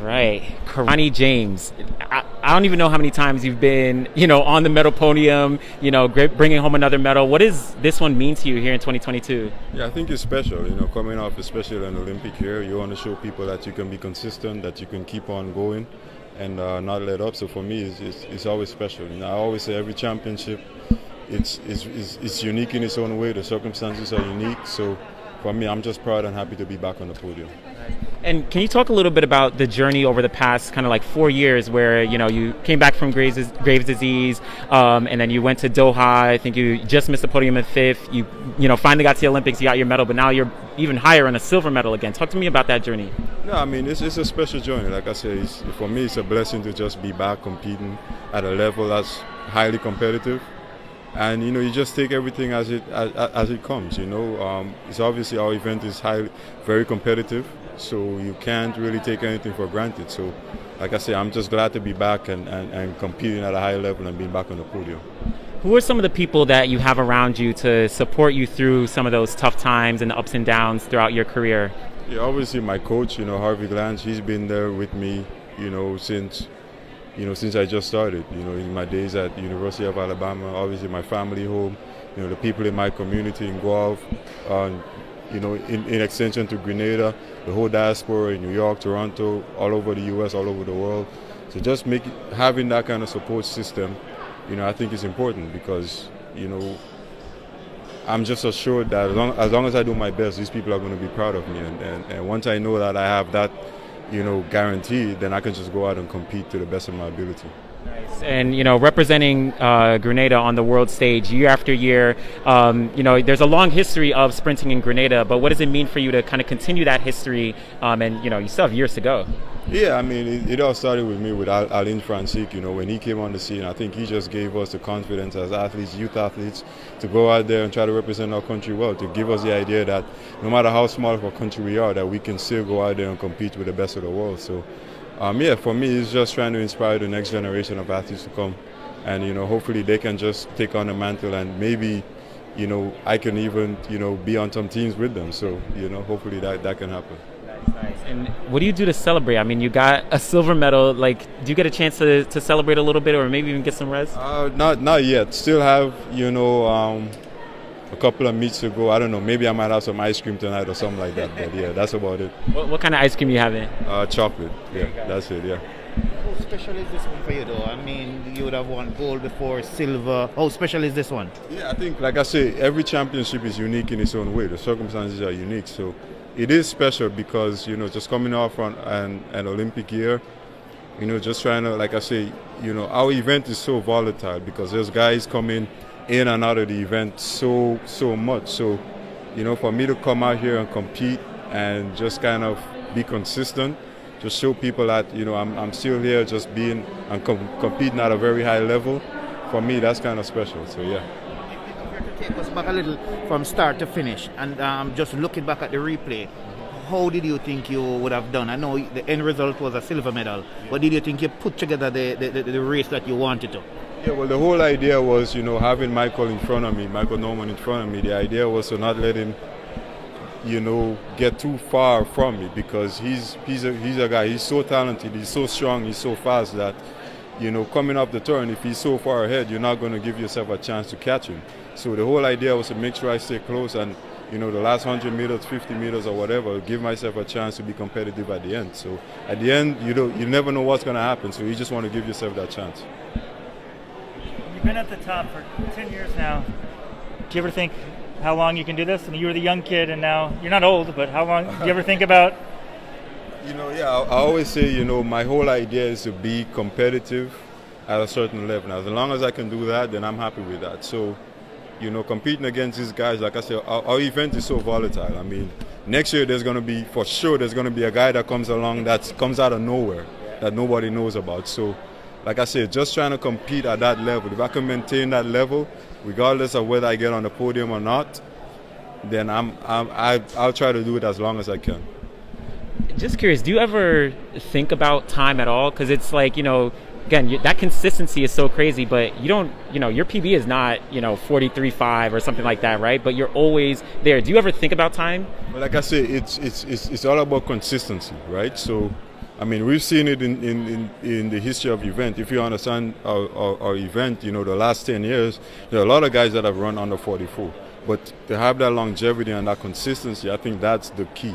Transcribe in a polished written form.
right. Kirani James. I don't even know how many times you've been, on the medal podium, bringing home another medal. What does this one mean to you here in 2022? Yeah, I think it's special. Coming off especially an Olympic year, you want to show people that you can be consistent, that you can keep on going and not let up. So for me, it's always special. I always say every championship, it's unique in its own way. The circumstances are unique. So for me, I'm just proud and happy to be back on the podium. And can you talk a little bit about the journey over the past kind of like 4 years where, you came back from Graves' disease and then you went to Doha. I think you just missed the podium in fifth. You finally got to the Olympics, you got your medal, but now you're even higher on a silver medal again. Talk to me about that journey. No, I mean, it's a special journey. Like I say, for me, it's a blessing to just be back competing at a level that's highly competitive. And you just take everything as it comes. It's obviously our event is very competitive, so you can't really take anything for granted. So, like I say, I'm just glad to be back and competing at a high level and being back on the podium. Who are some of the people that you have around you to support you through some of those tough times and the ups and downs throughout your career? Yeah, obviously my coach, Harvey Glange, he's been there with me, since I just started, in my days at University of Alabama, obviously my family home, the people in my community in Guelph, in extension to Grenada, the whole diaspora in New York, Toronto, all over the U.S., all over the world. So just having that kind of support system, I think is important because, I'm just assured that as long as I do my best, these people are going to be proud of me. And once I know that I have that, guaranteed, then I can just go out and compete to the best of my ability. Nice. And, representing Grenada on the world stage year after year, there's a long history of sprinting in Grenada, but what does it mean for you to kind of continue that history? And, you still have years to go. Yeah, I mean, it all started with me with Alain Francique. When he came on the scene, I think he just gave us the confidence as athletes, youth athletes, to go out there and try to represent our country well, to give us the idea that no matter how small of a country we are, that we can still go out there and compete with the best of the world. So, for me, it's just trying to inspire the next generation of athletes to come. And, hopefully they can just take on the mantle and maybe, I can even, be on some teams with them. So, hopefully that can happen. Nice. And what do you do to celebrate? I mean, you got a silver medal. Like, do you get a chance to celebrate a little bit, or maybe even get some rest? Not yet. Still have a couple of meets to go. I don't know. Maybe I might have some ice cream tonight or something like that. But yeah, that's about it. What kind of ice cream you having? Chocolate. Yeah, that's it. Yeah. How special is this one for you, though? I mean, you would have won gold before, silver. How special is this one? Yeah, I think, like I say, every championship is unique in its own way. The circumstances are unique, so. It is special because, just coming off on an Olympic year, just trying to, like I say, our event is so volatile because there's guys coming in and out of the event so much. So, for me to come out here and compete and just kind of be consistent, just show people that, I'm still here just being and competing at a very high level, for me, that's kind of special. So, yeah. Take us back a little from start to finish and just looking back at the replay, how did you think you would have done? I know the end result was a silver medal, but did you think you put together the race that you wanted to? Yeah, well, the whole idea was, having Michael Norman in front of me, the idea was to not let him, get too far from me because he's a guy, he's so talented, he's so strong, he's so fast that, coming up the turn, if he's so far ahead, you're not going to give yourself a chance to catch him. So the whole idea was to make sure I stay close and, the last 100 meters, 50 meters or whatever, give myself a chance to be competitive at the end. So at the end, you never know what's going to happen, so you just want to give yourself that chance. You've been at the top for 10 years now. Do you ever think how long you can do this? I mean, you were the young kid and now you're not old, but how long, do you ever think about? I always say, my whole idea is to be competitive at a certain level. Now, as long as I can do that, then I'm happy with that. So, competing against these guys, like I said, our event is so volatile. I mean, next year there's going to be a guy that comes along that comes out of nowhere that nobody knows about. So, like I said, just trying to compete at that level. If I can maintain that level, regardless of whether I get on the podium or not, then I'll try to do it as long as I can. Just curious, do you ever think about time at all? Because it's like, again, that consistency is so crazy, but you don't, your PB is not, 43.5 or something like that, right? But you're always there. Do you ever think about time? Well, like I say, it's all about consistency, right? So, I mean, we've seen it in the history of event. If you understand our event, the last 10 years, there are a lot of guys that have run under 44. But to have that longevity and that consistency, I think that's the key.